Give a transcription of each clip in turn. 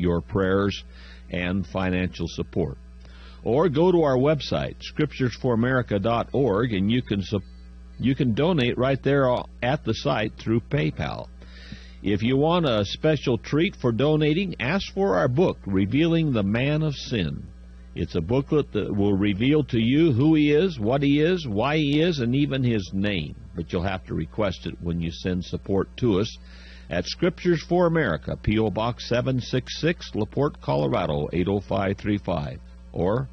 your prayers and financial support. Or go to our website, scripturesforamerica.org, and you can donate right there at the site through PayPal. If you want a special treat for donating, ask for our book, Revealing the Man of Sin. It's a booklet that will reveal to you who he is, what he is, why he is, and even his name. But you'll have to request it when you send support to us at Scriptures for America, P.O. Box 766, LaPorte, Colorado, 80535, or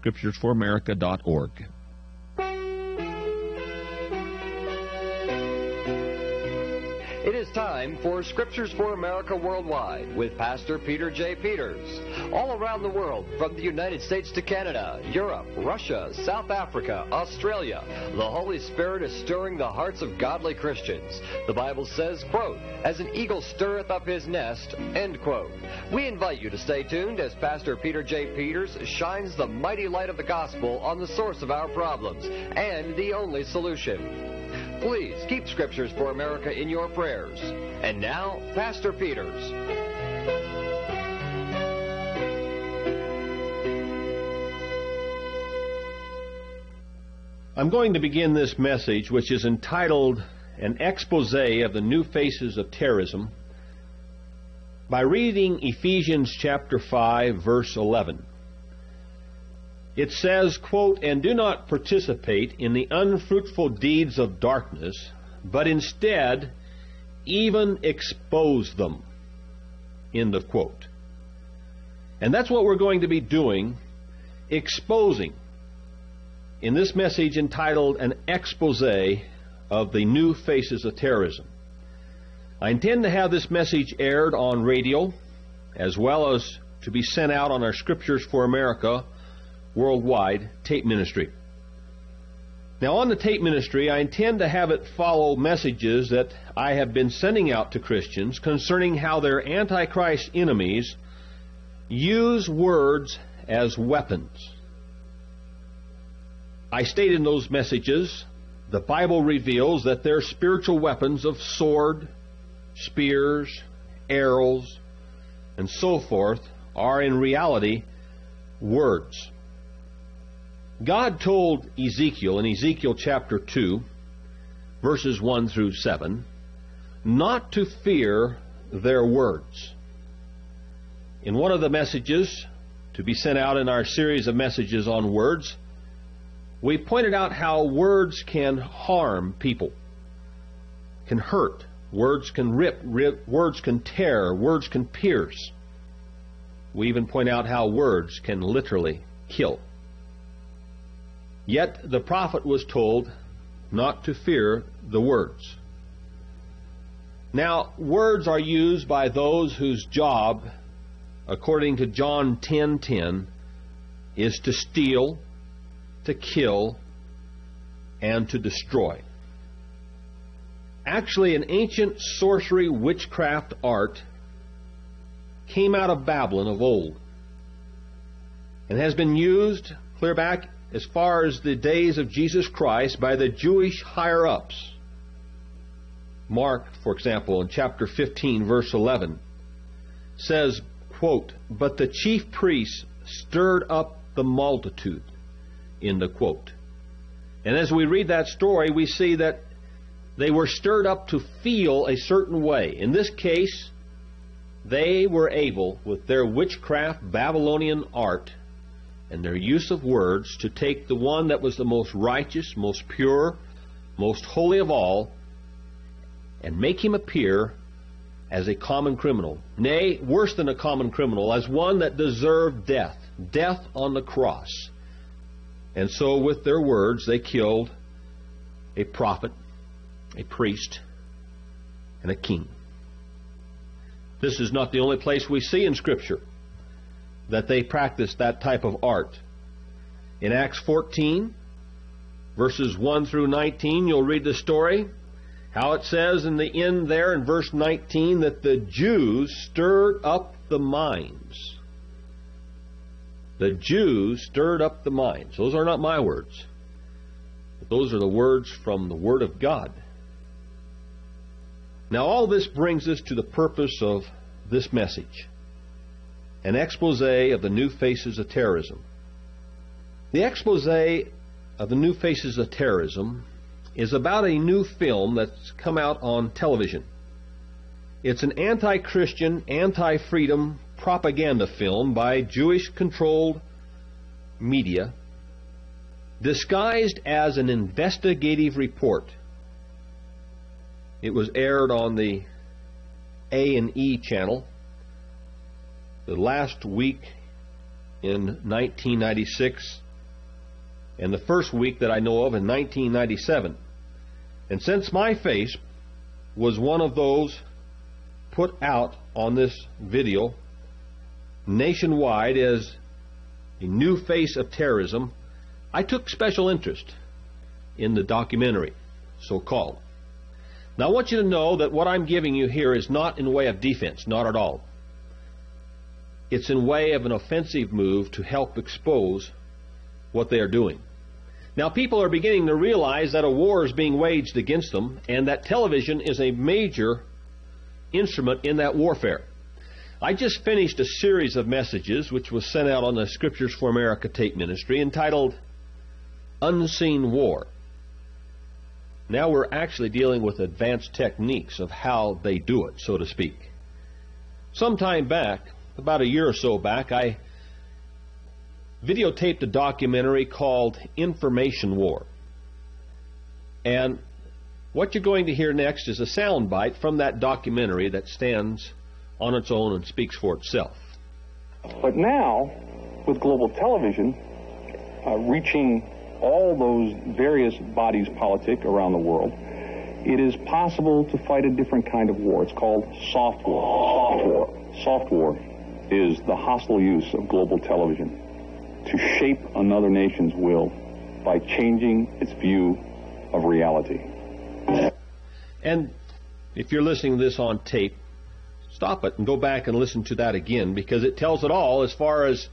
scripturesforamerica.org. It is time for Scriptures for America Worldwide with Pastor Peter J. Peters. All around the world, from the United States to Canada, Europe, Russia, South Africa, Australia, the Holy Spirit is stirring the hearts of godly Christians. The Bible says, quote, as an eagle stirreth up his nest, end quote. We invite you to stay tuned as Pastor Peter J. Peters shines the mighty light of the gospel on the source of our problems and the only solution. Please keep Scriptures for America in your prayers. And now, Pastor Peters. I'm going to begin this message, which is entitled An Expose of the New Faces of Terrorism, by reading Ephesians chapter 5, verse 11. It says, quote, and do not participate in the unfruitful deeds of darkness, but instead even expose them, end of quote. And that's what we're going to be doing, exposing, in this message entitled An Expose of the New Faces of Terrorism. I intend to have this message aired on radio, as well as to be sent out on our Scriptures for America Worldwide tape ministry. Now, on the tape ministry, I intend to have it follow messages that I have been sending out to Christians concerning how their Antichrist enemies use words as weapons. I state in those messages, the Bible reveals that their spiritual weapons of sword, spears, arrows, and so forth are in reality words. God told Ezekiel in Ezekiel chapter 2, verses 1 through 7, not to fear their words. In one of the messages to be sent out in our series of messages on words, we pointed out how words can harm people, can hurt, words can rip, words can tear, words can pierce. We even point out how words can literally kill. Yet the prophet was told not to fear the words. Now, words are used by those whose job, according to John 10:10, is to steal, to kill, and to destroy. Actually, an ancient sorcery witchcraft art came out of Babylon of old and has been used clear back as far as the days of Jesus Christ by the Jewish higher-ups. Mark, for example, in chapter 15, verse 11, says, quote, but the chief priests stirred up the multitude, end of quote. And as we read that story, we see that they were stirred up to feel a certain way. In this case, they were able, with their witchcraft Babylonian art and their use of words, to take the one that was the most righteous, most pure, most holy of all, and make him appear as a common criminal. Nay, worse than a common criminal, as one that deserved death, death on the cross. And so with their words, they killed a prophet, a priest, and a king. This is not the only place we see in Scripture that they practiced that type of art. In Acts 14, verses 1 through 19, you'll read the story, how it says in the end there in verse 19 that the Jews stirred up the minds. The Jews stirred up the minds. Those are not my words. But those are the words from the Word of God. Now all this brings us to the purpose of this message. an expose of the new faces of terrorism. The expose of the new faces of terrorism is about a new film that's come out on television. It's an anti-Christian, anti-freedom propaganda film by Jewish-controlled media disguised as an investigative report. It was aired on the A&E channel the last week in 1996 and the first week that I know of in 1997. And since my face was one of those put out on this video nationwide as a new face of terrorism, I took special interest in the documentary, so-called. Now I want you to know that what I'm giving you here is not in way of defense, not at all. It's in way of an offensive move to help expose what they are doing. Now people are beginning to realize that a war is being waged against them and that television is a major instrument in that warfare. I just finished a series of messages which was sent out on the Scriptures for America tape ministry entitled Unseen War. Now we're actually dealing with advanced techniques of how they do it, so to speak. Some time back, about a year or so back, I videotaped a documentary called Information War. And what you're going to hear next is a soundbite from that documentary that stands on its own and speaks for itself. But now, with global television reaching all those various bodies politic around the world, it is possible to fight a different kind of war. It's called soft war. Soft war. Soft war is the hostile use of global television to shape another nation's will by changing its view of reality. And if you're listening to this on tape, stop it and go back and listen to that again, because it tells it all as far as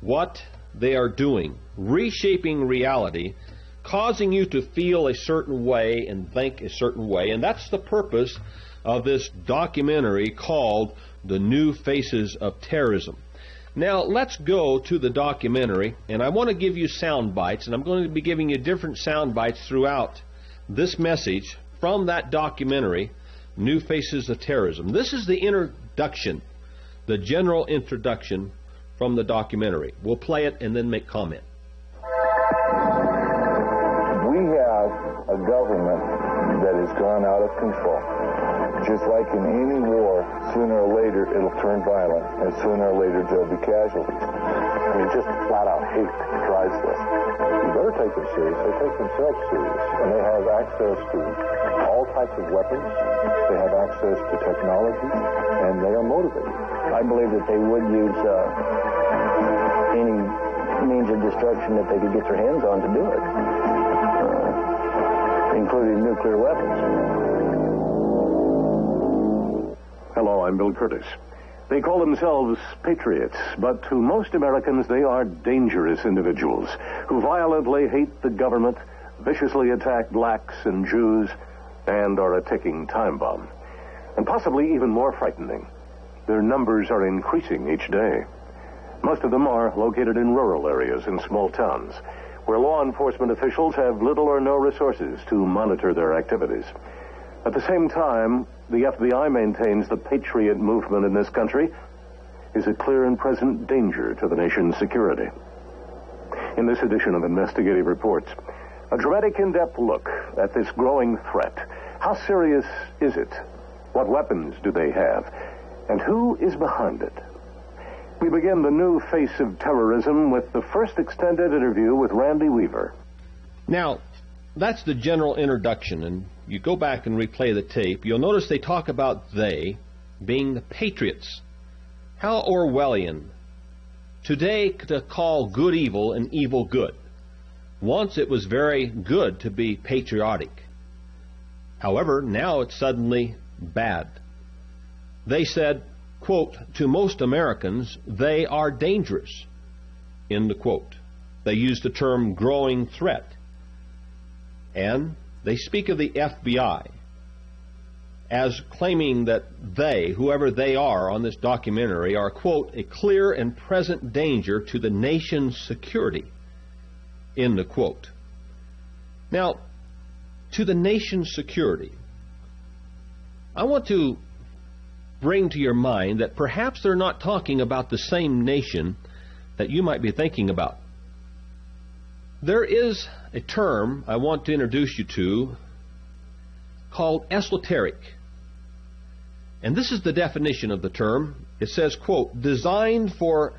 what they are doing. Reshaping reality, causing you to feel a certain way and think a certain way. And that's the purpose of this documentary called The New Faces of Terrorism. Now, let's go to the documentary, and I want to give you sound bites, and I'm going to be giving you different sound bites throughout this message from that documentary, New Faces of Terrorism. This is the introduction, the general introduction from the documentary. We'll play it and then make comment. We have a government that has gone out of control. Just like in any war, sooner or later it'll turn violent, and sooner or later there'll be casualties. I mean, just flat-out hate drives this. You better take them serious. They take themselves serious, and they have access to all types of weapons. They have access to technology, and they are motivated. I believe that they would use any means of destruction that they could get their hands on to do it, including nuclear weapons. Hello, I'm Bill Curtis. They call themselves patriots, but to most Americans they are dangerous individuals who violently hate the government, viciously attack blacks and Jews, and are a ticking time bomb. And possibly even more frightening, their numbers are increasing each day. Most of them are located in rural areas and small towns, where law enforcement officials have little or no resources to monitor their activities. At the same time, the FBI maintains the patriot movement in this country is a clear and present danger to the nation's security. In this edition of Investigative Reports, a dramatic in-depth look at this growing threat. How serious is it? What weapons do they have? And who is behind it? We begin the new face of terrorism with the first extended interview with Randy Weaver. Now, that's the general introduction, and you go back and replay the tape, you'll notice they talk about they being the patriots. How Orwellian. Today to call good evil and evil good. Once it was very good to be patriotic. However, now it's suddenly bad. They said, quote, to most Americans, they are dangerous, end the quote. They used the term growing threat. And they speak of the FBI as claiming that they, whoever they are on this documentary, are, quote, a clear and present danger to the nation's security, end of quote. Now, to the nation's security, I want to bring to your mind that perhaps they're not talking about the same nation that you might be thinking about. There is a term I want to introduce you to called esoteric. And this is the definition of the term. It says, quote, designed for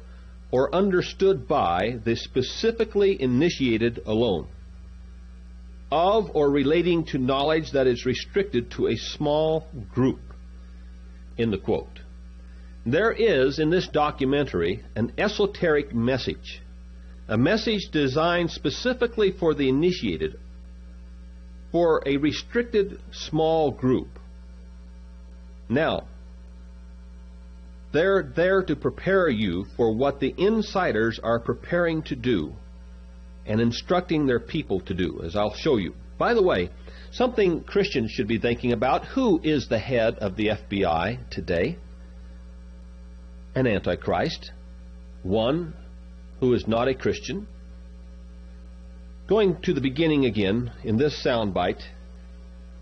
or understood by the specifically initiated alone, of or relating to knowledge that is restricted to a small group, end of quote. There is, in this documentary, an esoteric message, a message designed specifically for the initiated, for a restricted small group. Now, they're there to prepare you for what the insiders are preparing to do and instructing their people to do, as I'll show you. By the way, something Christians should be thinking about: who is the head of the FBI today? An antichrist, one who is not a Christian. Going to the beginning again in this soundbite,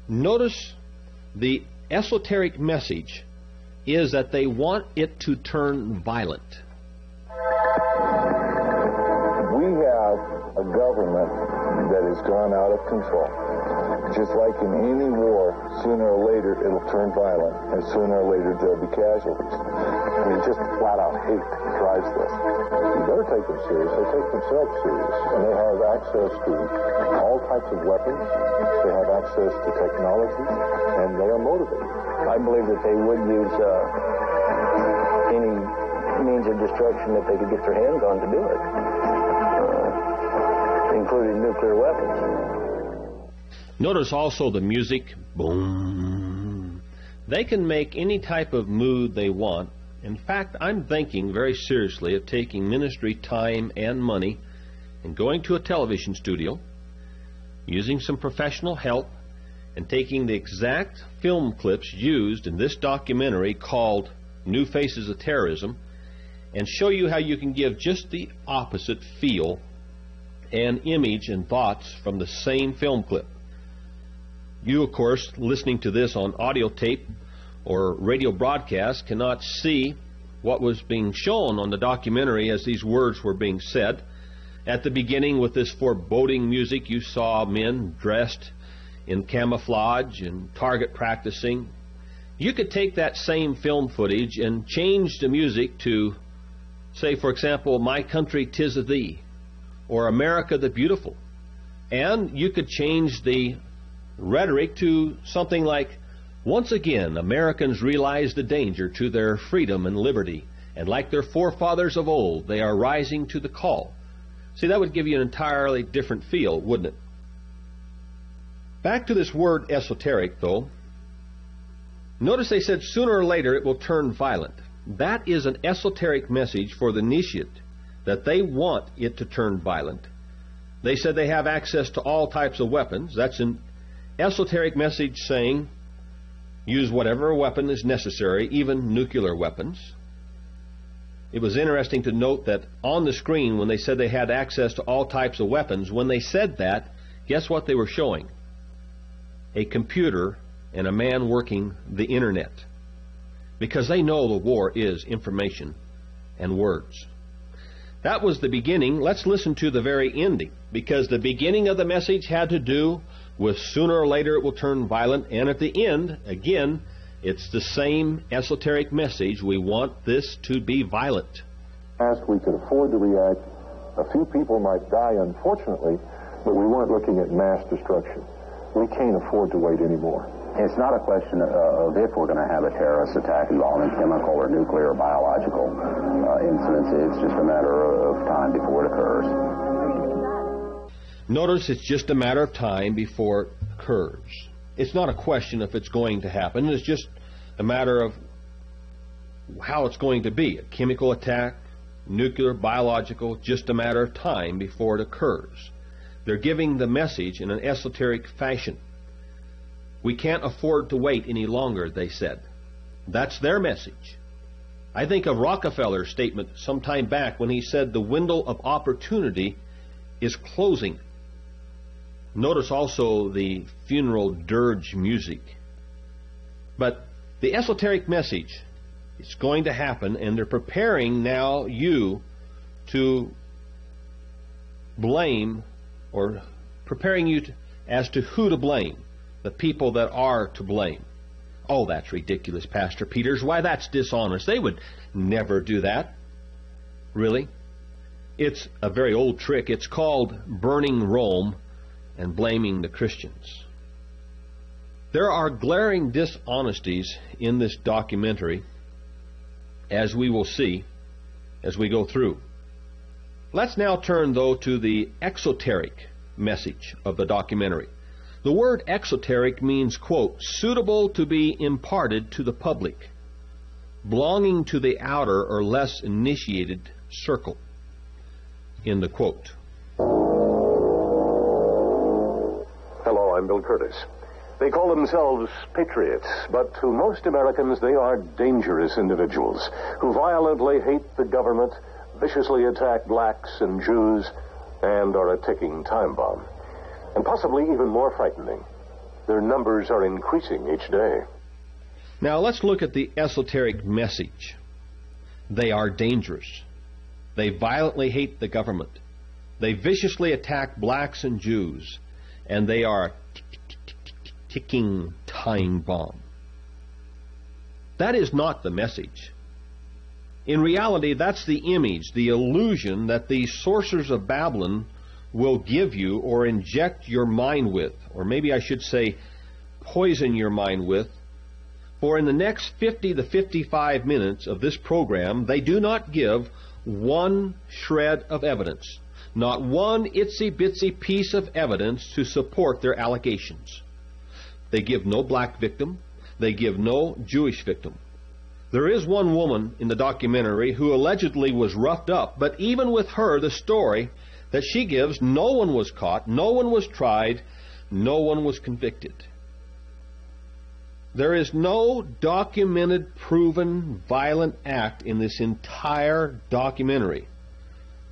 notice the esoteric message is that they want it to turn violent. We have a government that has gone out of control. Just like in any war, sooner or later it'll turn violent, and sooner or later there'll be casualties. I mean, just flat-out hate drives this. You better take them serious. They take themselves serious, and they have access to all types of weapons. They have access to technology, and they are motivated. I believe that they would use any means of destruction that they could get their hands on to do it, including nuclear weapons. Notice also the music, boom. They can make any type of mood they want. In fact, I'm thinking very seriously of taking ministry time and money and going to a television studio, using some professional help, and taking the exact film clips used in this documentary called New Faces of Terrorism, and show you how you can give just the opposite feel and image and thoughts from the same film clip. You, of course, listening to this on audio tape or radio broadcast, cannot see what was being shown on the documentary as these words were being said. At the beginning, with this foreboding music, you saw men dressed in camouflage and target practicing. You could take that same film footage and change the music to, say, for example, My Country 'Tis of Thee, or America the Beautiful. And you could change the rhetoric to something like, once again, Americans realize the danger to their freedom and liberty, and like their forefathers of old, they are rising to the call. See, that would give you an entirely different feel, wouldn't it? Back to this word esoteric, though. Notice they said sooner or later it will turn violent. That is an esoteric message for the initiate, that they want it to turn violent. They said they have access to all types of weapons. That's an esoteric message saying, use whatever weapon is necessary, even nuclear weapons. It was interesting to note that on the screen, when they said they had access to all types of weapons, when they said that, guess what they were showing? A computer and a man working the internet. Because they know the war is information and words. That was the beginning. Let's listen to the very ending, because the beginning of the message had to do with sooner or later it will turn violent, and at the end, again, it's the same esoteric message. We want this to be violent. Asked we could afford to react. A few people might die, unfortunately, but we weren't looking at mass destruction. We can't afford to wait anymore. It's not a question of if we're going to have a terrorist attack involving chemical or nuclear or biological incidents. It's just a matter of time before it occurs. Notice it's just a matter of time before it occurs. It's not a question if it's going to happen. It's just a matter of how it's going to be. A chemical attack, nuclear, biological, just a matter of time before it occurs. They're giving the message in an esoteric fashion. We can't afford to wait any longer, they said. That's their message. I think of Rockefeller's statement some time back when he said the window of opportunity is closing. Notice also the funeral dirge music. But the esoteric message is going to happen, and they're preparing now you to blame, or preparing you as to who to blame, the people that are to blame. Oh, that's ridiculous, Pastor Peters. Why, that's dishonest. They would never do that. Really? It's a very old trick. It's called burning Rome and blaming the Christians. There are glaring dishonesties in this documentary, as we will see as we go through. Let's now turn, though, to the exoteric message of the documentary. The word exoteric means, quote, suitable to be imparted to the public, belonging to the outer or less initiated circle, in the quote. Hello, I'm Bill Curtis. They call themselves patriots, but to most Americans they are dangerous individuals who violently hate the government, viciously attack blacks and Jews, and are a ticking time bomb. And possibly even more frightening, their numbers are increasing each day. Now let's look at the esoteric message. They are dangerous. They violently hate the government. They viciously attack blacks and Jews. And they are a ticking time bomb. That is not the message. In reality, that's the image, the illusion that these sorcerers of Babylon will give you or inject your mind with, or maybe I should say poison your mind with. For in the next 50 to 55 minutes of this program, they do not give one shred of evidence, not one itsy-bitsy piece of evidence to support their allegations. They give no black victim. They give no Jewish victim. There is one woman in the documentary who allegedly was roughed up, but even with her, the story that she gives, no one was caught, no one was tried, no one was convicted. There is no documented, proven, violent act in this entire documentary.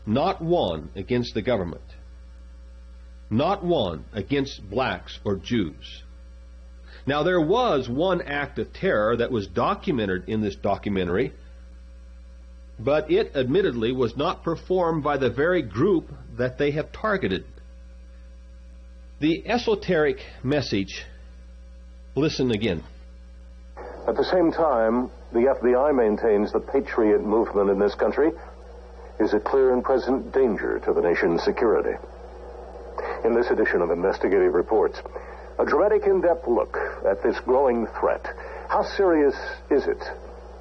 Not one against the government. Not one against blacks or Jews. Now, there was one act of terror that was documented in this documentary, but it admittedly was not performed by the very group that they have targeted. The esoteric message, listen again. At the same time, the FBI maintains the Patriot movement in this country is a clear and present danger to the nation's security. In this edition of Investigative Reports, a dramatic in-depth look at this growing threat. How serious is it?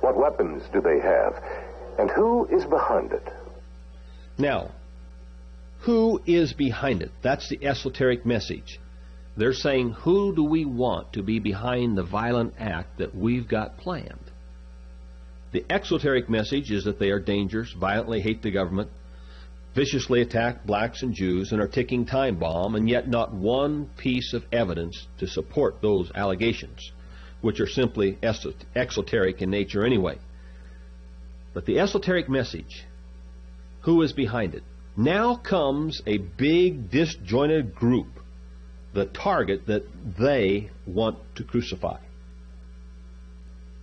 What weapons do they have? And who is behind it? Now, who is behind it? That's the esoteric message. They're saying, who do we want to be behind the violent act that we've got planned? The exoteric message is that they are dangerous, violently hate the government, viciously attack blacks and Jews, and are ticking time bomb, and yet not one piece of evidence to support those allegations, which are simply exoteric in nature anyway. But the esoteric message, who is behind it? Now comes a big disjointed group, the target that they want to crucify.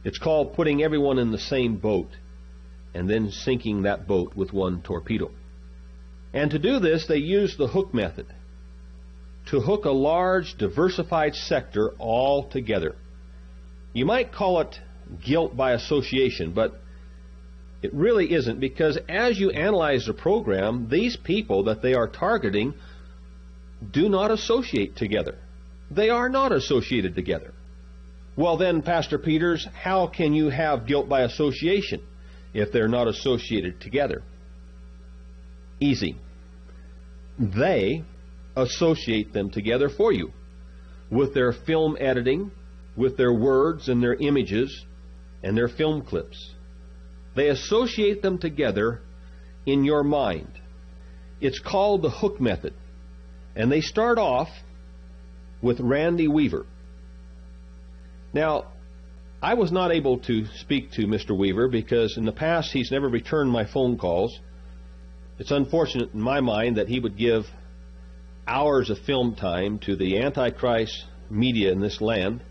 It's called putting everyone in the same boat and then sinking that boat with one torpedo. And to do this, they use the hook method, to hook a large, diversified sector all together. You might call it guilt by association, but it really isn't, because as you analyze the program, these people that they are targeting do not associate together. They are not associated together. Well then, Pastor Peters, how can you have guilt by association if they're not associated together? Easy. They associate them together for you with their film editing, with their words and their images and their film clips. They associate them together in your mind. It's called the hook method. And they start off with Randy Weaver. Now, I was not able to speak to Mr. Weaver because in the past he's never returned my phone calls. It's unfortunate in my mind that he would give hours of film time to the antichrist media in this land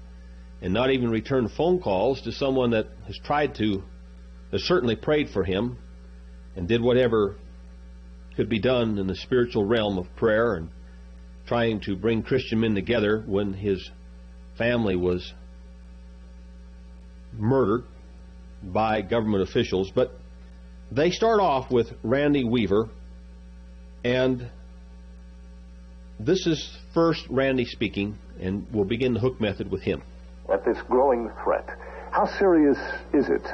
and not even return phone calls to someone that has certainly prayed for him and did whatever could be done in the spiritual realm of prayer and trying to bring Christian men together when his family was murdered by government officials. But they start off with Randy Weaver, and this is first Randy speaking, and we'll begin the hook method with him. At this growing threat, how serious is it?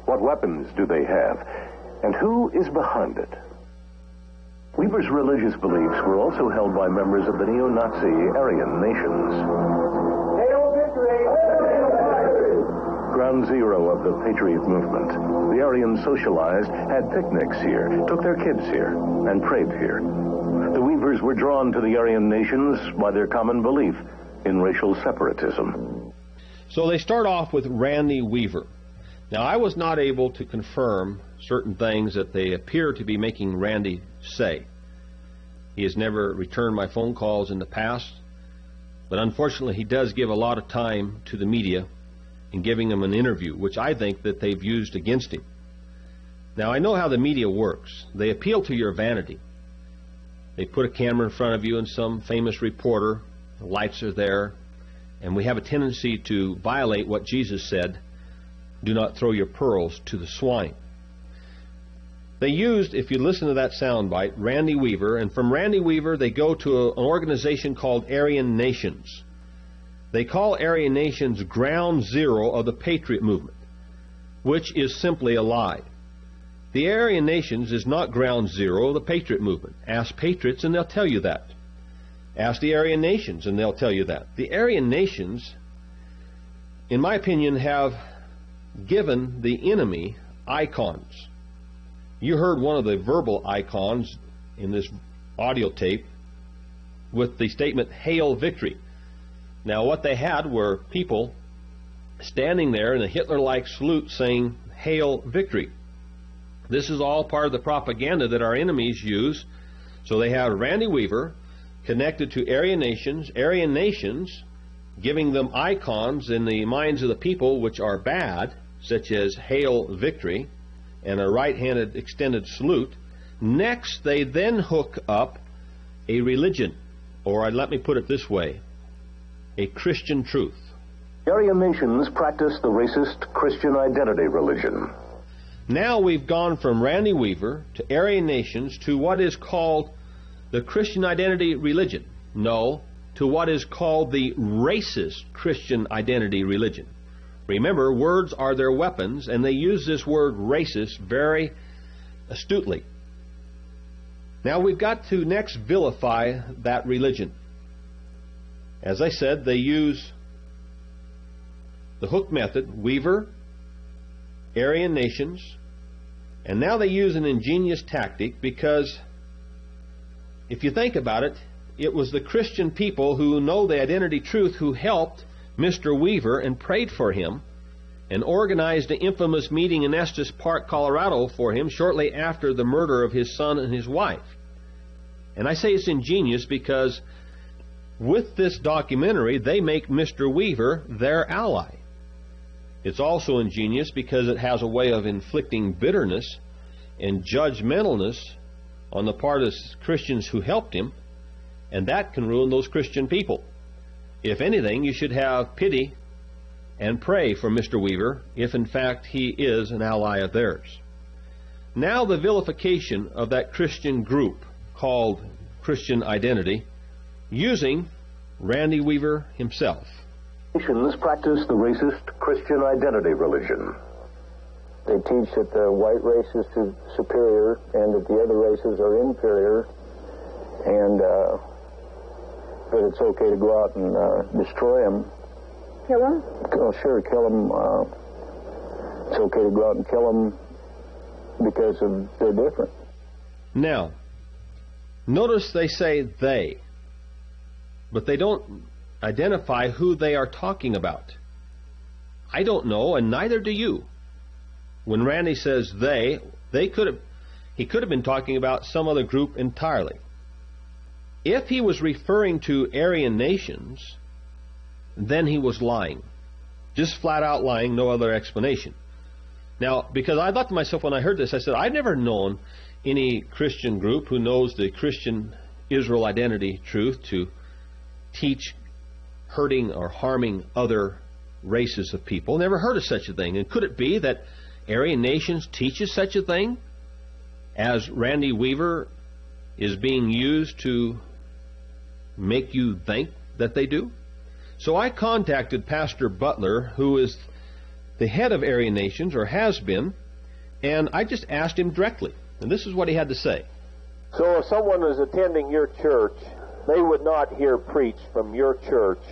What weapons do they have? And who is behind it? Weaver's religious beliefs were also held by members of the neo-Nazi Aryan nations. Ground zero of the Patriot movement, the Aryans socialized, had picnics here, took their kids here, and prayed here. The Weavers were drawn to the Aryan nations by their common belief in racial separatism. So they start off with Randy Weaver. Now, I was not able to confirm certain things that they appear to be making Randy say. He has never returned my phone calls in the past, but unfortunately he does give a lot of time to the media in giving them an interview, which I think that they've used against him. Now, I know how the media works. They appeal to your vanity. They put a camera in front of you and some famous reporter, the lights are there, and we have a tendency to violate what Jesus said, do not throw your pearls to the swine. They used, if you listen to that soundbite, Randy Weaver, and from Randy Weaver they go to an organization called Aryan Nations. They call Aryan Nations ground zero of the Patriot movement, which is simply a lie. The Aryan Nations is not ground zero of the Patriot movement. Ask Patriots and they'll tell you that. Ask the Aryan Nations and they'll tell you that. The Aryan Nations, in my opinion, have given the enemy icons. You heard one of the verbal icons in this audio tape with the statement, "Hail Victory." Now, what they had were people standing there in a Hitler-like salute saying, "Hail Victory." This is all part of the propaganda that our enemies use. So they have Randy Weaver connected to Aryan Nations giving them icons in the minds of the people which are bad, such as "Hail Victory" and a right-handed extended salute. Next, they then hook up a religion, or let me put it this way, a Christian truth. Aryan nations practice the racist Christian identity religion. Now we've gone from Randy Weaver to Aryan Nations to what is called the Christian identity religion. No, to what is called the racist Christian identity religion. Remember, words are their weapons, and they use this word racist very astutely. Now we've got to next vilify that religion. As I said, they use the hook method, Weaver, Aryan Nations, and now they use an ingenious tactic because if you think about it, it was the Christian people who know the identity truth who helped Mr. Weaver and prayed for him and organized the infamous meeting in Estes Park, Colorado for him shortly after the murder of his son and his wife. And I say it's ingenious because with this documentary they make Mr. Weaver their ally. It's also ingenious because it has a way of inflicting bitterness and judgmentalness on the part of Christians who helped him, and that can ruin those Christian people. If anything, you should have pity and pray for Mr. Weaver if in fact he is an ally of theirs. Now the vilification of that Christian group called Christian Identity using Randy Weaver himself. Nations practice the racist Christian identity religion. They teach that the white race is superior and that the other races are inferior, and that it's okay to go out and destroy them. Kill them? Oh, sure, kill them. It's okay to go out and kill them because they're different. Now, notice they say they, but they don't identify who they are talking about. I don't know, and neither do you. When Randy says he could have been talking about some other group entirely. If he was referring to Aryan nations, then he was lying. Just flat out lying, no other explanation. Now, because I thought to myself when I heard this, I said, I've never known any Christian group who knows the Christian Israel identity truth to teach hurting or harming other races of people. Never heard of such a thing. And could it be that Aryan nations teaches such a thing, as Randy Weaver is being used to make you think that they do? So I contacted Pastor Butler, who is the head of Aryan nations, or has been, and I just asked him directly. And this is what he had to say. So if someone is attending your church, they would not hear preached from your church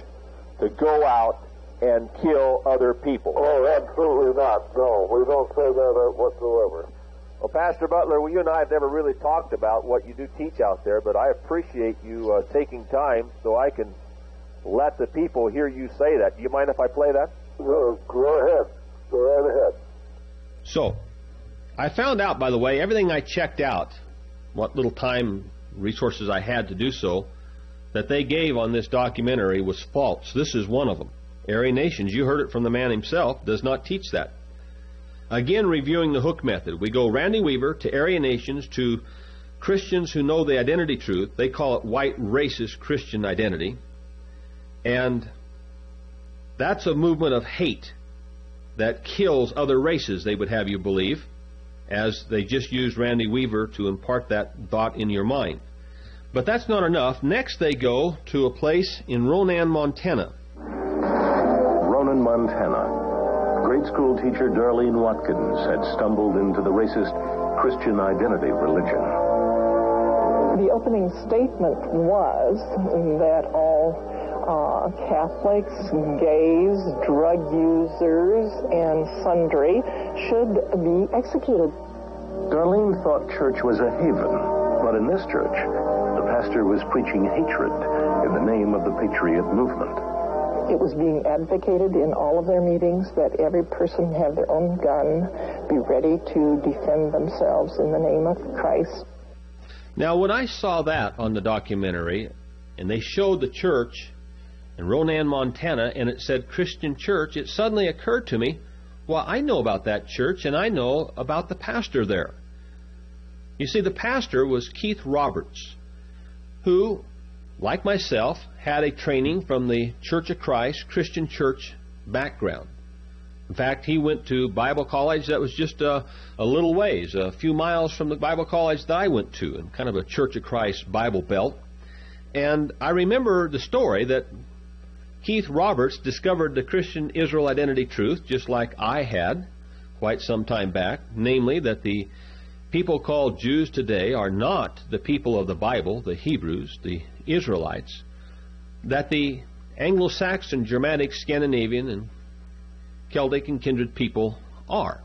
to go out and kill other people. Oh, absolutely not. No, we don't say that whatsoever. Well, Pastor Butler, you and I have never really talked about what you do teach out there, but I appreciate you taking time so I can let the people hear you say that. Do you mind if I play that? No, go ahead. Go right ahead. So, I found out, by the way, everything I checked out, what little time resources I had to do so, that they gave on this documentary was false. This is one of them. Aryan nations, you heard it from the man himself, does not teach that. Again, reviewing the hook method. We go Randy Weaver to Aryan nations to Christians who know the identity truth. They call it white racist Christian identity. And that's a movement of hate that kills other races, they would have you believe, as they just used Randy Weaver to impart that thought in your mind. But that's not enough. Next they go to a place in Ronan, Montana. Ronan, Montana. Grade school teacher Darlene Watkins had stumbled into the racist Christian identity religion. The opening statement was that all Catholics, gays, drug users, and sundry should be executed. Darlene thought church was a haven, but in this church, the pastor was preaching hatred in the name of the Patriot movement. It was being advocated in all of their meetings that every person have their own gun, be ready to defend themselves in the name of Christ. Now, when I saw that on the documentary, and they showed the church in Ronan, Montana, and it said Christian church, it suddenly occurred to me, well, I know about that church, and I know about the pastor there. You see, the pastor was Keith Roberts, who, like myself, had a training from the Church of Christ, Christian church background. In fact, he went to Bible college that was just a little ways, a few miles from the Bible college that I went to, in kind of a Church of Christ Bible belt. And I remember the story that Keith Roberts discovered the Christian Israel identity truth, just like I had quite some time back, namely that the people called Jews today are not the people of the Bible, the Hebrews, the Israelites, that the Anglo-Saxon, Germanic, Scandinavian, and Celtic and kindred people are.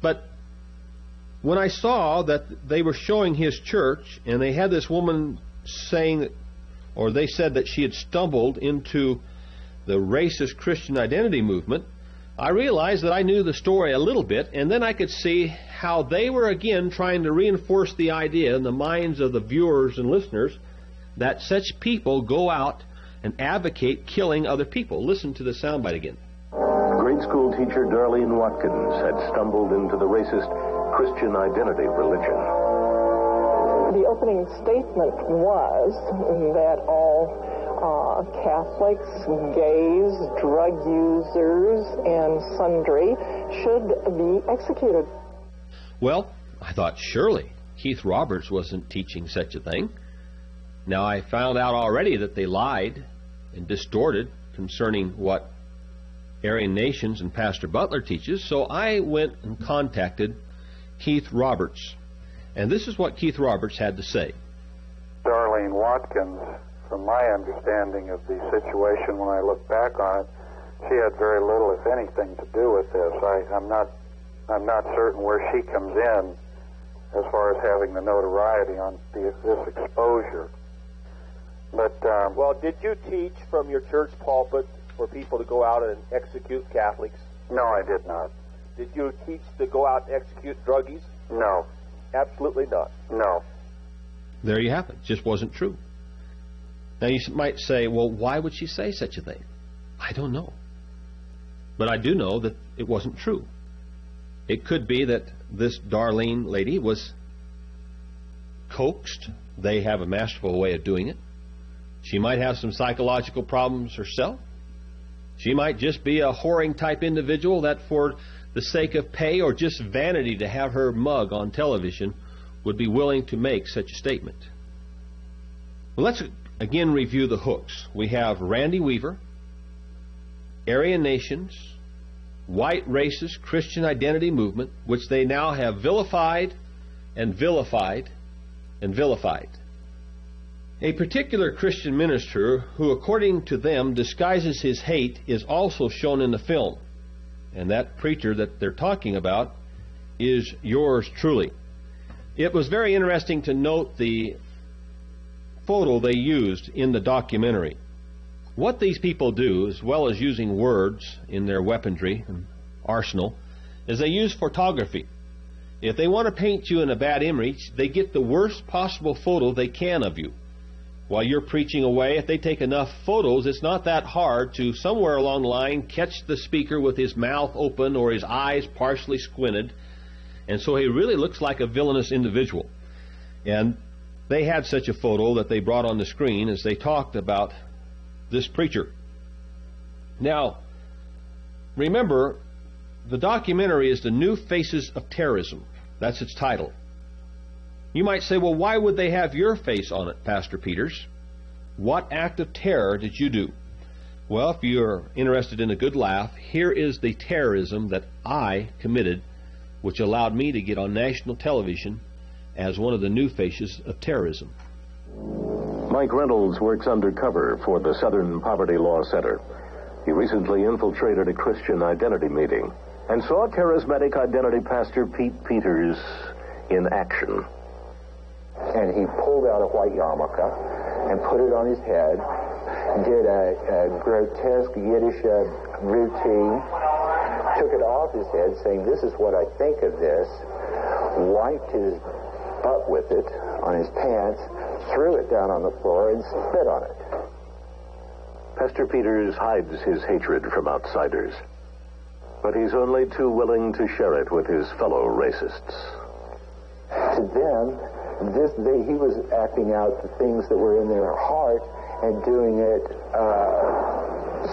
But when I saw that they were showing his church, and they had this woman saying that, or they said that she had stumbled into the racist Christian identity movement, I realized that I knew the story a little bit, and then I could see how they were again trying to reinforce the idea in the minds of the viewers and listeners that such people go out and advocate killing other people. Listen to the soundbite again. Grade school teacher Darlene Watkins had stumbled into the racist Christian identity religion. The opening statement was that all Catholics, gays, drug users, and sundry should be executed. Well, I thought surely Keith Roberts wasn't teaching such a thing. Now, I found out already that they lied and distorted concerning what Aryan nations and Pastor Butler teaches, so I went and contacted Keith Roberts. And this is what Keith Roberts had to say. Darlene Watkins, from my understanding of the situation when I look back on it, she had very little, if anything, to do with this. I'm not certain where she comes in as far as having the notoriety on this exposure. But well, did you teach from your church pulpit for people to go out and execute Catholics? No, I did not. Did you teach to go out and execute druggies? No. Absolutely not. No. There you have it. It just wasn't true. Now you might say, well, why would she say such a thing? I don't know. But I do know that it wasn't true. It could be that this Darlene lady was coaxed. They have a masterful way of doing it. She might have some psychological problems herself. She might just be a whoring type individual that for the sake of pay or just vanity to have her mug on television would be willing to make such a statement. Well, let's again review the hooks. We have Randy Weaver, Aryan Nations, White Racist Christian Identity Movement, which they now have vilified and vilified and vilified. A particular Christian minister who, according to them, disguises his hate is also shown in the film. And that preacher that they're talking about is yours truly. It was very interesting to note the photo they used in the documentary. What these people do, as well as using words in their weaponry and arsenal, is they use photography. If they want to paint you in a bad image, they get the worst possible photo they can of you. While you're preaching away, if they take enough photos, it's not that hard to, somewhere along the line, catch the speaker with his mouth open or his eyes partially squinted, and so he really looks like a villainous individual. And they had such a photo that they brought on the screen as they talked about this preacher. Now, remember, the documentary is The New Faces of Terrorism. That's its title. You might say, well, why would they have your face on it, Pastor Peters? What act of terror did you do? Well, if you're interested in a good laugh, here is the terrorism that I committed, which allowed me to get on national television as one of the new faces of terrorism. Mike Reynolds works undercover for the Southern Poverty Law Center. He recently infiltrated a Christian identity meeting and saw charismatic identity pastor Peters in action. And he pulled out a white yarmulke and put it on his head, did a grotesque Yiddish routine, took it off his head, saying, "This is what I think of this," wiped his butt with it on his pants, threw it down on the floor, and spit on it. Pastor Peters hides his hatred from outsiders, but he's only too willing to share it with his fellow racists. To them, he was acting out the things that were in their heart and doing it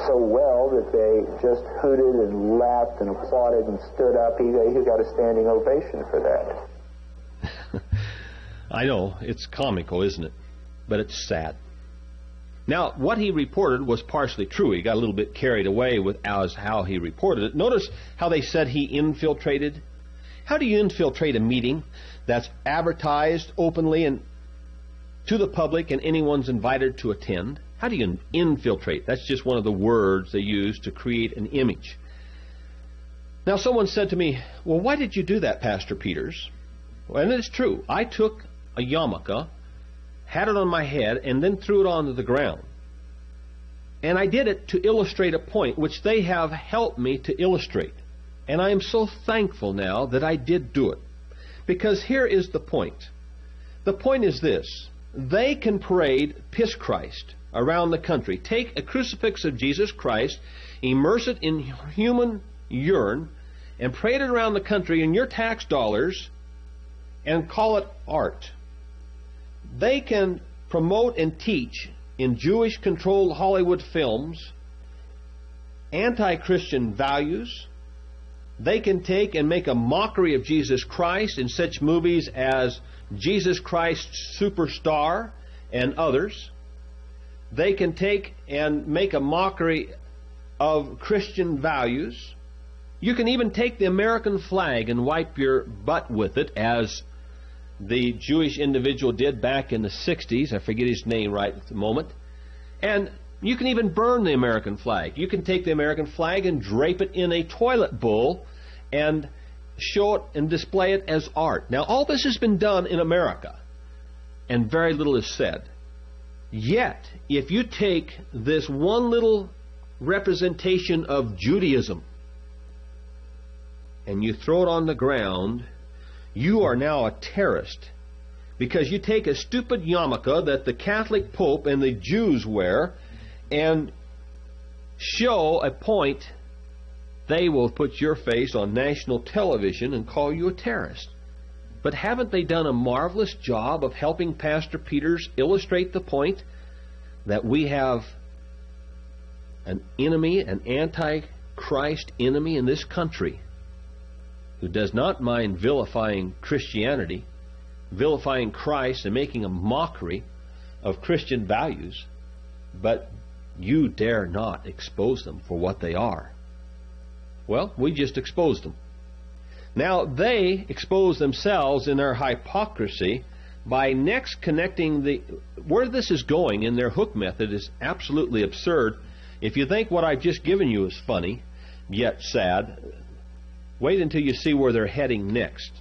so well that they just hooted and laughed and applauded and stood up. He got a standing ovation for that. I know, it's comical, isn't it? But it's sad. Now, what he reported was partially true. He got a little bit carried away with how he reported it. Notice how they said he infiltrated. How do you infiltrate a meeting that's advertised openly and to the public and anyone's invited to attend? How do you infiltrate? That's just one of the words they use to create an image. Now, someone said to me, well, why did you do that, Pastor Peters? Well, and it's true. I took a yarmulke, had it on my head, and then threw it onto the ground. And I did it to illustrate a point which they have helped me to illustrate. And I am so thankful now that I did do it. Because here is the point. The point is this. They can parade Piss Christ around the country. Take a crucifix of Jesus Christ, immerse it in human urine, and parade it around the country in your tax dollars and call it art. They can promote and teach in Jewish-controlled Hollywood films anti-Christian values. They can take and make a mockery of Jesus Christ in such movies as Jesus Christ Superstar and others. They can take and make a mockery of Christian values. You can even take the American flag and wipe your butt with it, as the Jewish individual did back in the 60s. I forget his name right at the moment. And you can even burn the American flag. You can take the American flag and drape it in a toilet bowl and show it and display it as art. Now, all this has been done in America, and very little is said. Yet, if you take this one little representation of Judaism and you throw it on the ground, you are now a terrorist. Because you take a stupid yarmulke that the Catholic Pope and the Jews wear and show a point, they will put your face on national television and call you a terrorist. But haven't they done a marvelous job of helping Pastor Peters illustrate the point that we have an enemy, an antichrist enemy in this country who does not mind vilifying Christianity, vilifying Christ and making a mockery of Christian values, but you dare not expose them for what they are. Well, we just exposed them. Now they expose themselves in their hypocrisy by next connecting the... Where this is going in their hook method is absolutely absurd. If you think what I've just given you is funny, yet sad, wait until you see where they're heading next.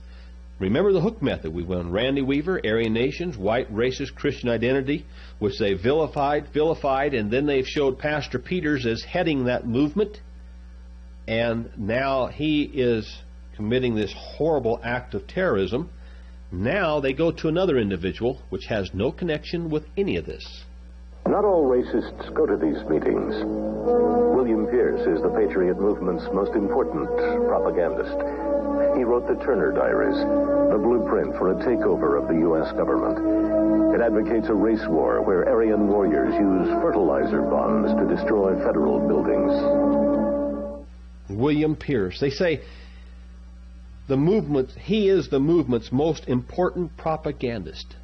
Remember the hook method. We went on Randy Weaver, Aryan nations, white racist Christian identity, which they vilified, and then they've showed Pastor Peters as heading that movement. And now he is committing this horrible act of terrorism. Now they go to another individual which has no connection with any of this. Not all racists go to these meetings. William Pierce is the Patriot movement's most important propagandist. He wrote the Turner Diaries, the blueprint for a takeover of the U.S. government. It advocates a race war where Aryan warriors use fertilizer bombs to destroy federal buildings. William Pierce. They say the movement, he is the movement's most important propagandist.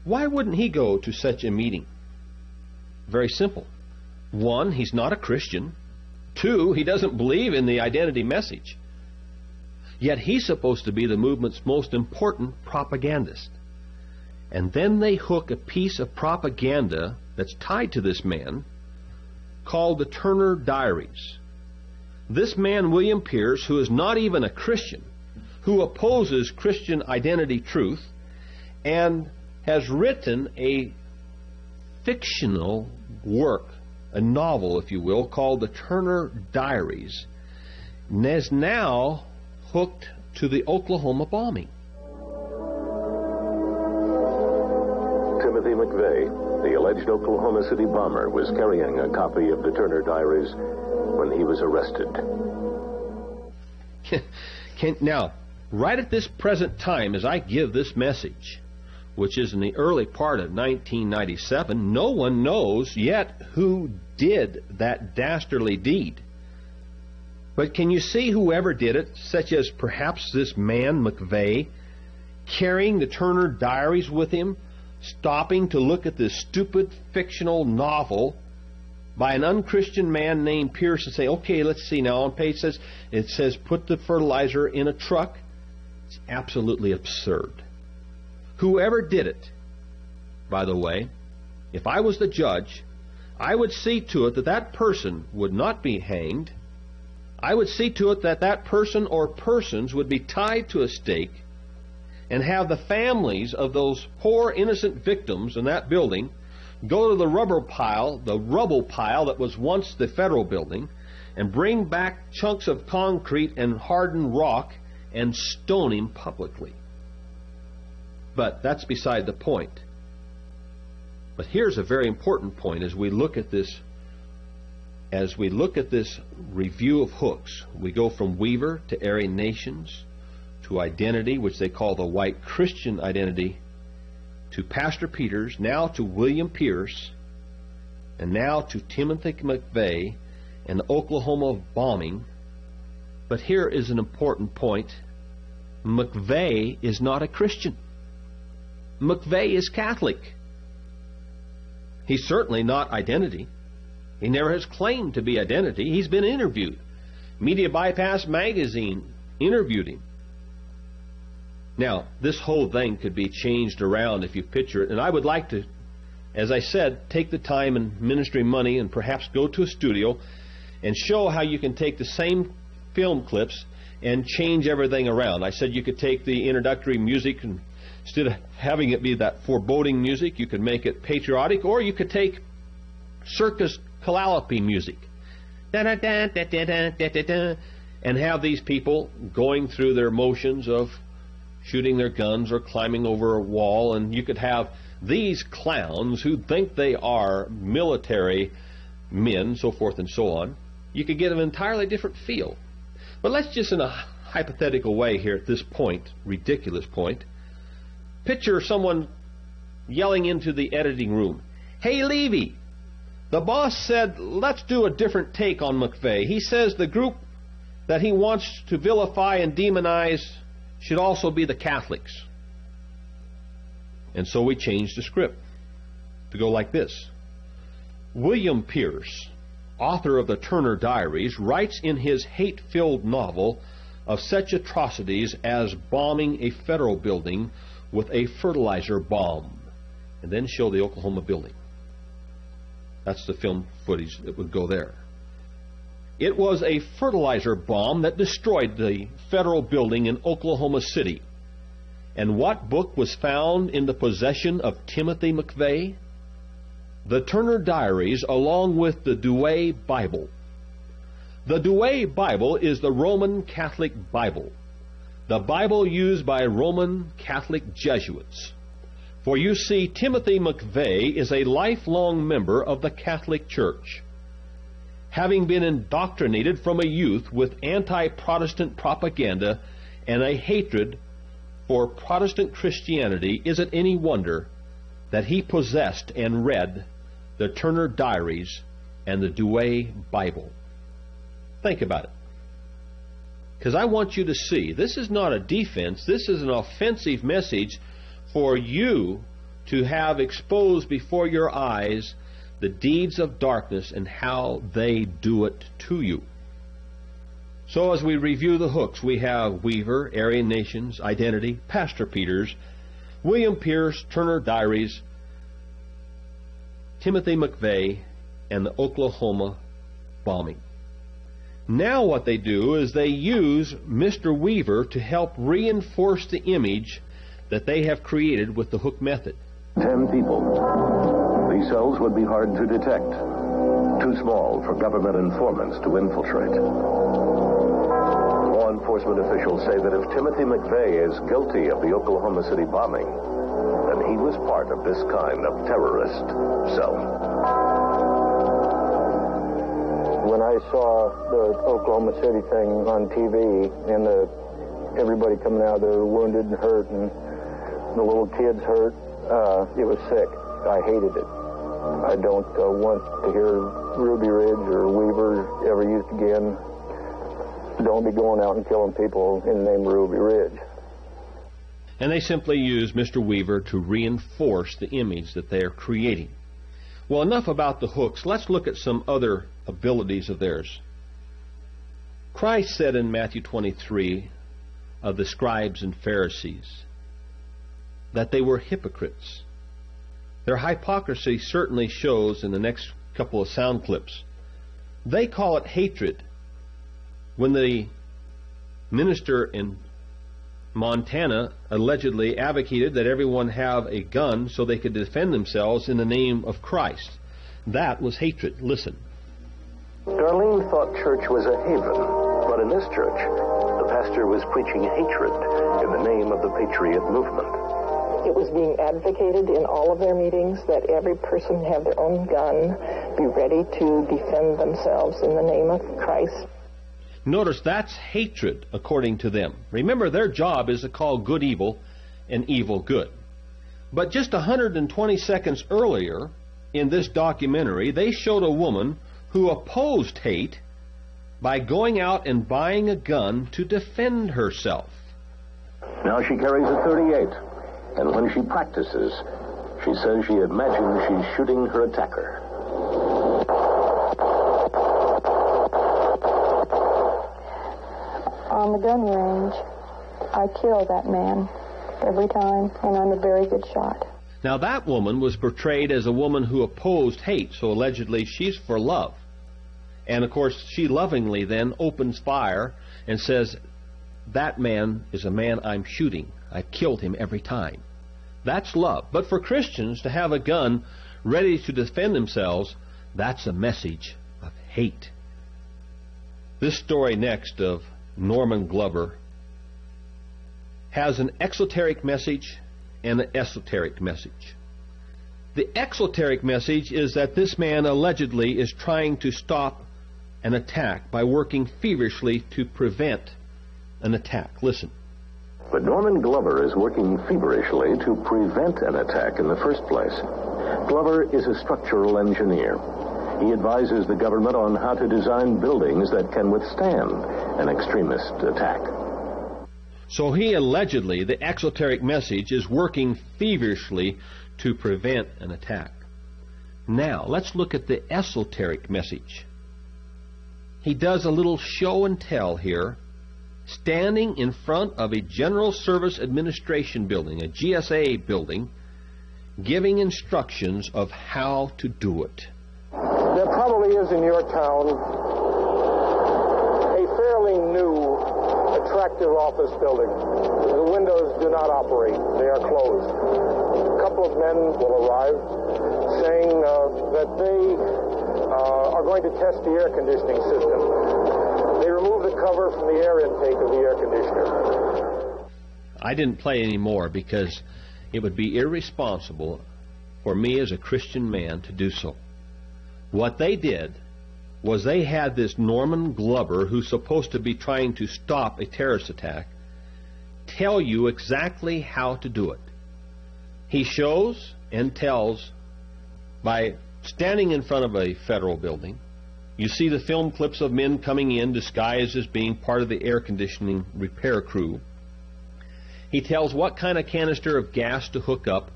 Why wouldn't he go to such a meeting? Very simple. One, he's not a Christian. Two, he doesn't believe in the identity message. Yet he's supposed to be the movement's most important propagandist. And then they hook a piece of propaganda that's tied to this man called the Turner Diaries. This man, William Pierce, who is not even a Christian, who opposes Christian identity truth, and has written a fictional work, a novel, if you will, called the Turner Diaries, and is now hooked to the Oklahoma bombing. Timothy McVey, the alleged Oklahoma City bomber, was carrying a copy of the Turner Diaries when he was arrested. Now, right at this present time, as I give this message, which is in the early part of 1997, no one knows yet who did that dastardly deed. But can you see whoever did it, such as perhaps this man, McVey, carrying the Turner Diaries with him, stopping to look at this stupid fictional novel by an unchristian man named Pierce and say, okay, let's see now, on page it says put the fertilizer in a truck. It's absolutely absurd. Whoever did it, by the way, if I was the judge, I would see to it that that person would not be hanged. I would see to it that that person or persons would be tied to a stake and have the families of those poor innocent victims in that building go to the rubble pile that was once the federal building, and bring back chunks of concrete and hardened rock and stone him publicly. But that's beside the point. But here's a very important point as we look at this. As we look at this review of hooks, we go from Weaver to Aryan nations to identity, which they call the white Christian identity, to Pastor Peters, now to William Pierce, and now to Timothy McVey and the Oklahoma bombing. But here is an important point. McVey is not a Christian. McVey is Catholic. He's certainly not identity. He never has claimed to be identity. He's been interviewed. Media Bypass magazine interviewed him. Now, this whole thing could be changed around if you picture it. And I would like to, as I said, take the time and ministry money and perhaps go to a studio and show how you can take the same film clips and change everything around. I said you could take the introductory music and instead of having it be that foreboding music, you could make it patriotic, or you could take circus calliope music. Da-da-da-da-da-da-da-da, and have these people going through their motions of shooting their guns or climbing over a wall, and you could have these clowns who think they are military men, so forth and so on. You could get an entirely different feel. But let's just, in a hypothetical way here at this point, ridiculous point, picture someone yelling into the editing room, "Hey, Levy, the boss said let's do a different take on McVey. He says the group that he wants to vilify and demonize should also be the Catholics." And so we changed the script to go like this. William Pierce, author of the Turner Diaries, writes in his hate-filled novel of such atrocities as bombing a federal building with a fertilizer bomb, and then show the Oklahoma building. That's the film footage that would go there. It was a fertilizer bomb that destroyed the federal building in Oklahoma City. And what book was found in the possession of Timothy McVey? The Turner Diaries, along with the Douay Bible. The Douay Bible is the Roman Catholic Bible, the Bible used by Roman Catholic Jesuits. For you see, Timothy McVey is a lifelong member of the Catholic Church. Having been indoctrinated from a youth with anti-Protestant propaganda and a hatred for Protestant Christianity, is it any wonder that he possessed and read the Turner Diaries and the Douay Bible? Think about it. Because I want you to see, this is not a defense, this is an offensive message for you to have exposed before your eyes the deeds of darkness and how they do it to you. So as we review the hooks, we have Weaver, Aryan Nations, Identity, Pastor Peters, William Pierce, Turner Diaries, Timothy McVey, and the Oklahoma bombing. Now what they do is they use Mr. Weaver to help reinforce the image that they have created with the hook method. 10 people. These cells would be hard to detect. Too small for government informants to infiltrate. Law enforcement officials say that if Timothy McVey is guilty of the Oklahoma City bombing, then he was part of this kind of terrorist cell. When I saw the Oklahoma City thing on TV and everybody coming out there wounded and hurt and the little kids hurt, it was sick. I hated it. I don't want to hear Ruby Ridge or Weaver ever used again. Don't be going out and killing people in the name of Ruby Ridge. And they simply use Mr. Weaver to reinforce the image that they are creating. Well, enough about the hooks. Let's look at some other abilities of theirs. Christ said in Matthew 23 of the scribes and Pharisees that they were hypocrites. Their hypocrisy certainly shows in the next couple of sound clips. They call it hatred when the minister in Montana allegedly advocated that everyone have a gun so they could defend themselves in the name of Christ. That was hatred. Listen. Darlene thought church was a haven, but in this church, the pastor was preaching hatred in the name of the Patriot movement. It was being advocated in all of their meetings that every person have their own gun, be ready to defend themselves in the name of Christ. Notice that's hatred according to them. Remember, their job is to call good evil and evil good. But just 120 seconds earlier in this documentary, they showed a woman who opposed hate by going out and buying a gun to defend herself. Now she carries a .38, and when she practices, she says she imagines she's shooting her attacker. On the gun range, I kill that man every time, and I'm a very good shot. Now that woman was portrayed as a woman who opposed hate, so allegedly she's for love. And of course she lovingly then opens fire and says, that man is a man I'm shooting. I've killed him every time. That's love. But for Christians to have a gun ready to defend themselves, That's a message of hate. This story next of Norman Glover has an exoteric message and an esoteric message. The exoteric message is that this man allegedly is trying to stop an attack by working feverishly to prevent an attack. Listen. But Norman Glover is working feverishly to prevent an attack in the first place. Glover is a structural engineer. He advises the government on how to design buildings that can withstand an extremist attack. So he allegedly, the exoteric message, is working feverishly to prevent an attack. Now, let's look at the esoteric message. He does a little show and tell here, standing in front of a General Service Administration building, a GSA building, giving instructions of how to do it. There probably is in your town a fairly new, attractive office building. The windows do not operate. They are closed. A couple of men will arrive saying that they are going to test the air conditioning system. They remove the cover from the air intake of the air conditioner. I didn't play any more because it would be irresponsible for me as a Christian man to do so. What they did was they had this Norman Glover, who's supposed to be trying to stop a terrorist attack, tell you exactly how to do it. He shows and tells by standing in front of a federal building. You see the film clips of men coming in disguised as being part of the air conditioning repair crew. He tells what kind of canister of gas to hook up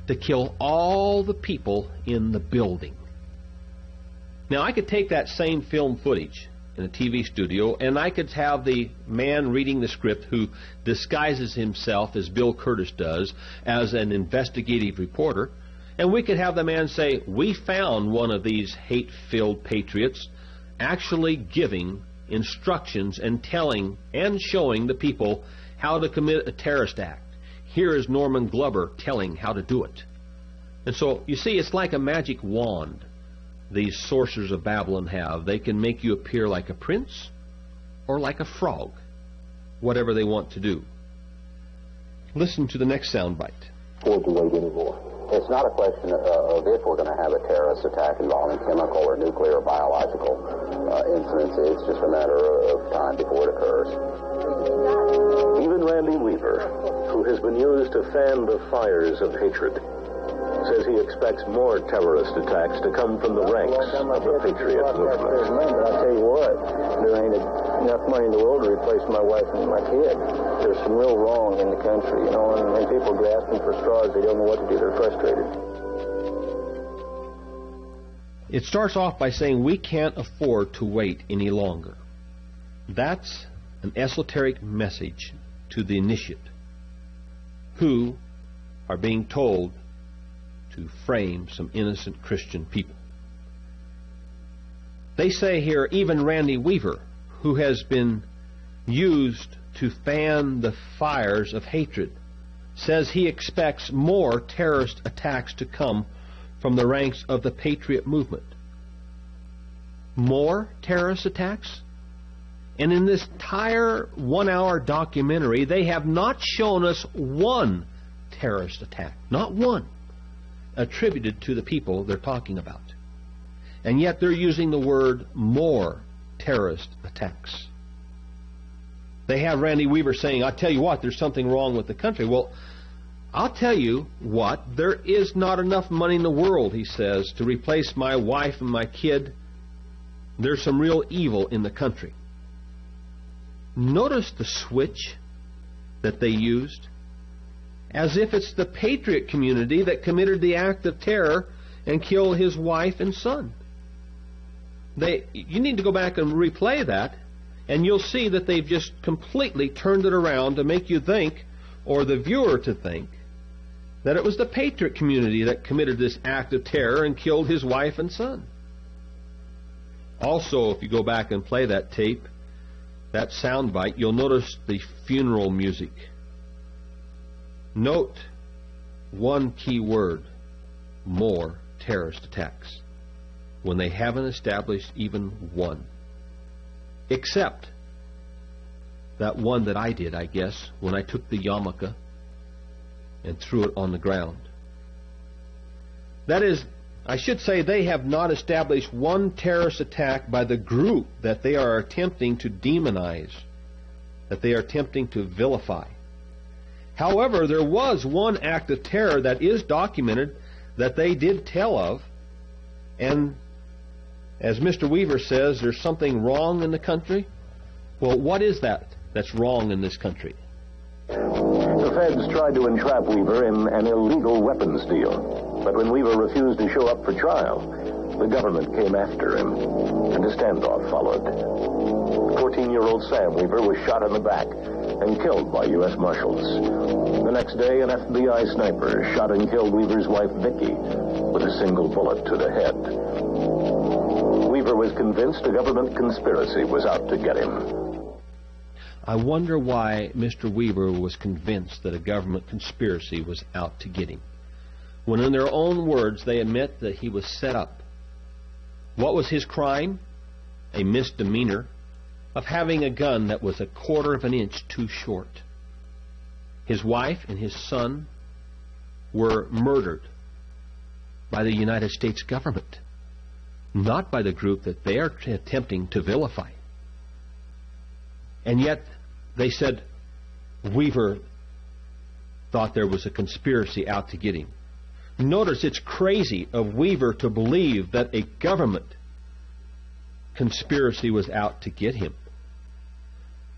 to kill all the people in the building. Now, I could take that same film footage in a TV studio, and I could have the man reading the script who disguises himself, as Bill Curtis does, as an investigative reporter, and we could have the man say, we found one of these hate-filled patriots actually giving instructions and telling and showing the people how to commit a terrorist act. Here is Norman Glover telling how to do it. And so, you see, it's like a magic wand these sorcerers of Babylon have. They can make you appear like a prince or like a frog, whatever they want to do. Listen to the next soundbite. Afford to wait anymore. It's not a question of if we're going to have a terrorist attack involving chemical or nuclear or biological incidents. It's just a matter of time before it occurs. Even Randy Weaver, who has been used to fan the fires of hatred, says he expects more terrorist attacks to come from the ranks of the Patriot movement. But I'll tell you what, there ain't enough money in the world to replace my wife and my kid. There's some real wrong in the country, you know, and people grasping for straws, they don't know what to do, they're frustrated. It starts off by saying we can't afford to wait any longer. That's an esoteric message to the initiate who are being told to frame some innocent Christian people. They say here, even Randy Weaver, who has been used to fan the fires of hatred, says he expects more terrorist attacks to come from the ranks of the Patriot movement. More terrorist attacks? And in this entire 1-hour documentary, they have not shown us one terrorist attack. Not one attributed to the people they're talking about. And yet they're using the word more terrorist attacks. They have Randy Weaver saying, I'll tell you what, there's something wrong with the country. Well, I'll tell you what, there is not enough money in the world, he says, to replace my wife and my kid. There's some real evil in the country. Notice the switch that they used, as if it's the Patriot community that committed the act of terror and killed his wife and son. You need to go back and replay that, and you'll see that they've just completely turned it around to make you think, or the viewer to think, that it was the Patriot community that committed this act of terror and killed his wife and son. Also, if you go back and play that tape, that soundbite, you'll notice the funeral music. Note one key word: more terrorist attacks. when they haven't established even one. Except that one that I did, I guess, when I took the yarmulke and threw it on the ground. That is, I should say they have not established one terrorist attack by the group that they are attempting to demonize, that they are attempting to vilify. However, there was one act of terror that is documented that they did tell of, and as Mr. Weaver says, there's something wrong in the country. Well, what is that that's wrong in this country? The feds tried to entrap Weaver in an illegal weapons deal, but when Weaver refused to show up for trial, the government came after him, and a standoff followed. 14-year-old Sam Weaver was shot in the back and killed by U.S. Marshals. The next day, an FBI sniper shot and killed Weaver's wife, Vicki, with a single bullet to the head. Weaver was convinced a government conspiracy was out to get him. I wonder why Mr. Weaver was convinced that a government conspiracy was out to get him, when in their own words they admit that he was set up. What was his crime? A misdemeanor of having a gun that was 1/4 of an inch too short. His wife and his son were murdered by the United States government, not by the group that they are attempting to vilify. And yet they said Weaver thought there was a conspiracy out to get him. Notice it's crazy of Weaver to believe that a government conspiracy was out to get him.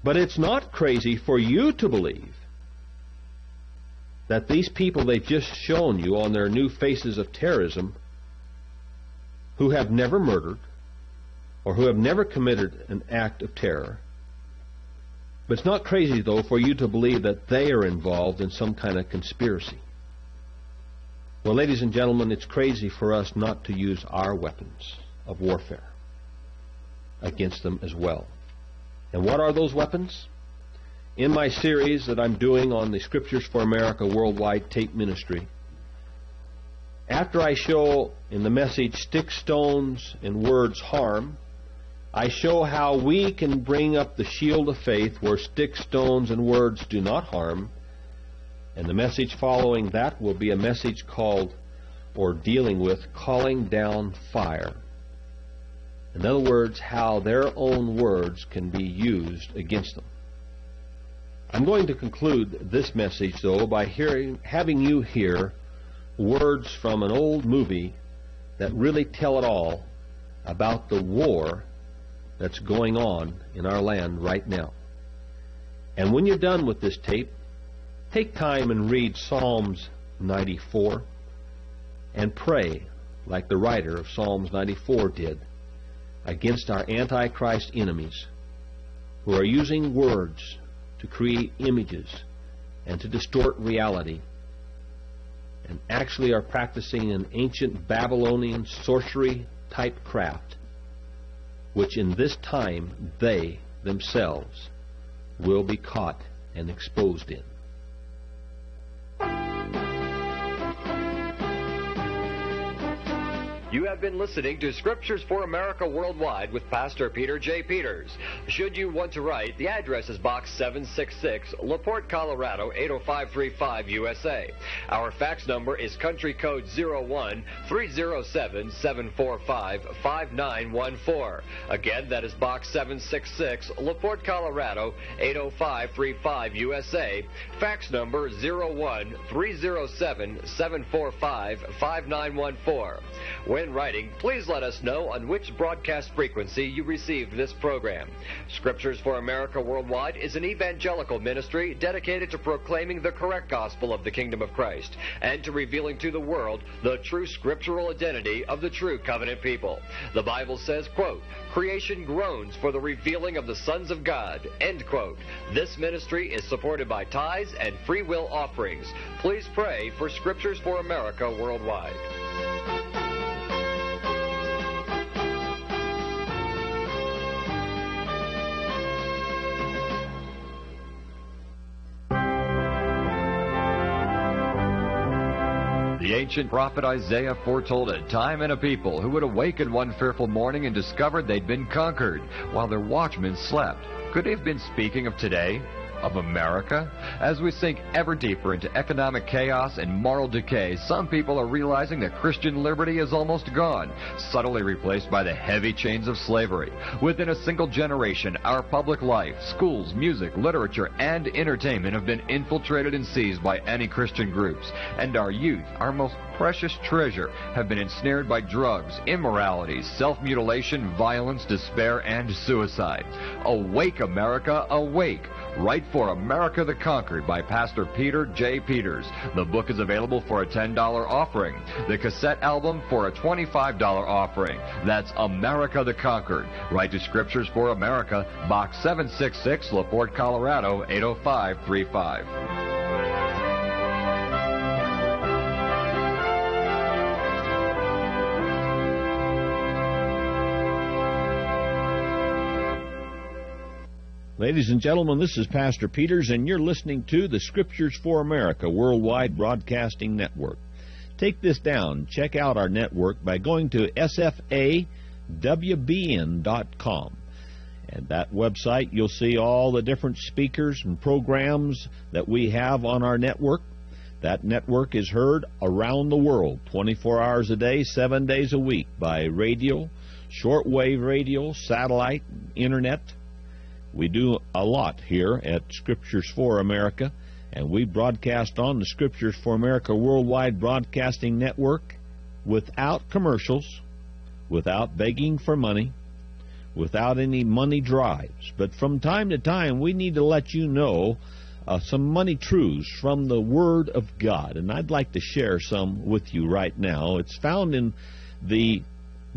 But it's not crazy for you to believe that these people they've just shown you on their new faces of terrorism, who have never murdered or who have never committed an act of terror, but it's not crazy, though, for you to believe that they are involved in some kind of conspiracy. Well, ladies and gentlemen, it's crazy for us not to use our weapons of warfare against them as well. And what are those weapons? In my series that I'm doing on the Scriptures for America Worldwide Tape Ministry, after I show in the message Sticks, Stones, and Words Harm, I show how we can bring up the shield of faith where sticks, stones, and words do not harm. And the message following that will be a message called, or dealing with, calling down fire. In other words, how their own words can be used against them. I'm going to conclude this message, though, by having you hear words from an old movie that really tell it all about the war that's going on in our land right now. And when you're done with this tape, take time and read Psalms 94 and pray like the writer of Psalms 94 did against our antichrist enemies who are using words to create images and to distort reality, and actually are practicing an ancient Babylonian sorcery type craft, which in this time they themselves will be caught and exposed in. You have been listening to Scriptures for America Worldwide with Pastor Peter J. Peters. Should you want to write, the address is Box 766, LaPorte, Colorado 80535 USA. Our fax number is country code 01-307-745-5914. Again, that is Box 766, LaPorte, Colorado 80535 USA. Fax number 01-307-745-5914. When writing, please let us know on which broadcast frequency you received this program. Scriptures for America Worldwide is an evangelical ministry dedicated to proclaiming the correct gospel of the kingdom of Christ and to revealing to the world the true scriptural identity of the true covenant people. The Bible says, quote, "Creation groans for the revealing of the sons of God," end quote. This ministry is supported by tithes and free will offerings. Please pray for Scriptures for America Worldwide. The ancient prophet Isaiah foretold a time and a people who would awaken one fearful morning and discovered they'd been conquered while their watchmen slept. Could he have been speaking of today? Of America? As we sink ever deeper into economic chaos and moral decay, some people are realizing that Christian liberty is almost gone, subtly replaced by the heavy chains of slavery. Within a single generation, our public life, schools, music, literature, and entertainment have been infiltrated and seized by anti-Christian groups, and our youth, our most precious treasure, have been ensnared by drugs, immorality, self-mutilation, violence, despair, and suicide. Awake, America, awake! Write for America the Conquered by Pastor Peter J. Peters. The book is available for a $10 offering. The cassette album for a $25 offering. That's America the Conquered. Write to Scriptures for America, Box 766, LaPorte, Colorado, 80535. Ladies and gentlemen, this is Pastor Peters, and you're listening to the Scriptures for America Worldwide Broadcasting Network. Take this down. Check out our network by going to sfawbn.com. And that website, you'll see all the different speakers and programs that we have on our network. That network is heard around the world, 24 hours a day, 7 days a week, by radio, shortwave radio, satellite, internet. We do a lot here at Scriptures for America, and we broadcast on the Scriptures for America Worldwide Broadcasting Network without commercials, without begging for money, without any money drives. But from time to time, we need to let you know some money truths from the Word of God, and I'd like to share some with you right now. It's found in the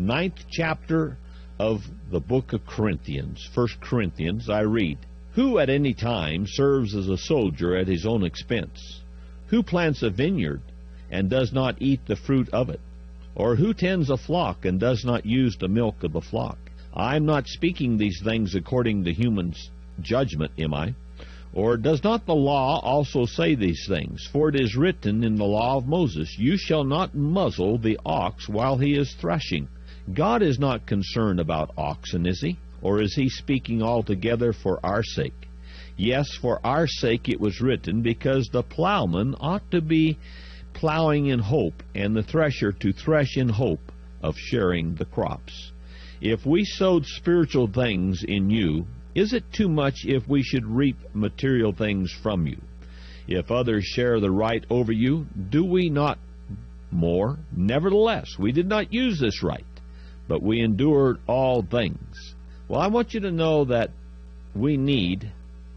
9th chapter of the book of Corinthians, 1 Corinthians. I read, "Who at any time serves as a soldier at his own expense? Who plants a vineyard and does not eat the fruit of it? Or who tends a flock and does not use the milk of the flock? I am not speaking these things according to human judgment, am I? Or does not the law also say these things? For it is written in the law of Moses, you shall not muzzle the ox while he is threshing. God is not concerned about oxen, is he? Or is he speaking altogether for our sake? Yes, for our sake it was written, because the plowman ought to be plowing in hope, and the thresher to thresh in hope of sharing the crops. If we sowed spiritual things in you, is it too much if we should reap material things from you? If others share the right over you, do we not more? Nevertheless, we did not use this right, but we endured all things." Well, I want you to know that we need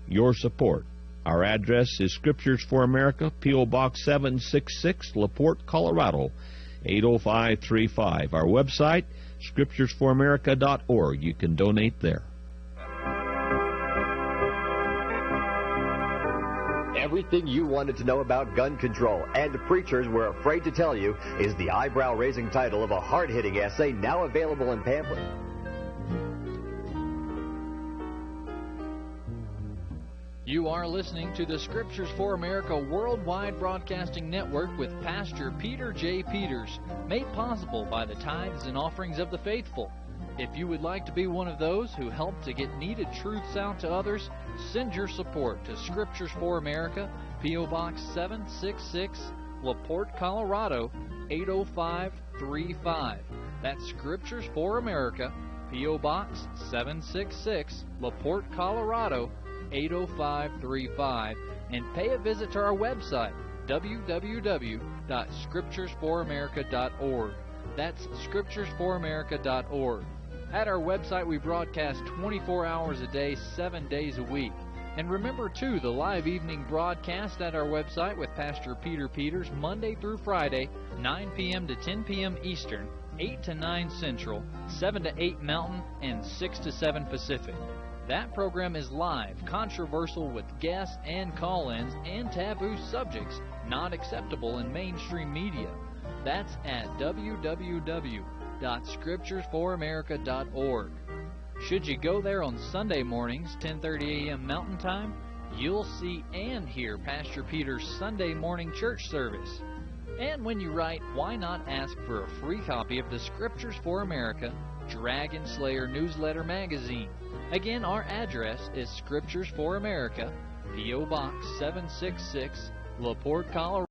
your support. Our address is Scriptures for America, P.O. Box 766, LaPorte, Colorado, 80535. Our website, scripturesforamerica.org. You can donate there. Everything you wanted to know about gun control and preachers were afraid to tell you is the eyebrow-raising title of a hard-hitting essay now available in pamphlet. You are listening to the Scriptures for America Worldwide Broadcasting Network with Pastor Peter J. Peters, made possible by the tithes and offerings of the faithful. If you would like to be one of those who help to get needed truths out to others, send your support to Scriptures for America, P.O. Box 766, LaPorte, Colorado, 80535. That's Scriptures for America, P.O. Box 766, LaPorte, Colorado, 80535. And pay a visit to our website, www.scripturesforamerica.org. That's scripturesforamerica.org. At our website, we broadcast 24 hours a day, 7 days a week. And remember, too, the live evening broadcast at our website with Pastor Peter Peters, Monday through Friday, 9 p.m. to 10 p.m. Eastern, 8 to 9 Central, 7 to 8 Mountain, and 6 to 7 Pacific. That program is live, controversial with guests and call-ins, and taboo subjects not acceptable in mainstream media. That's at www.scripturesforamerica.org. Should you go there on Sunday mornings, 10:30 a.m. Mountain Time, you'll see and hear Pastor Peter's Sunday morning church service. And when you write, why not ask for a free copy of the Scriptures for America Dragon Slayer Newsletter Magazine? Again, our address is Scriptures for America, P.O. Box 766, LaPorte, Colorado.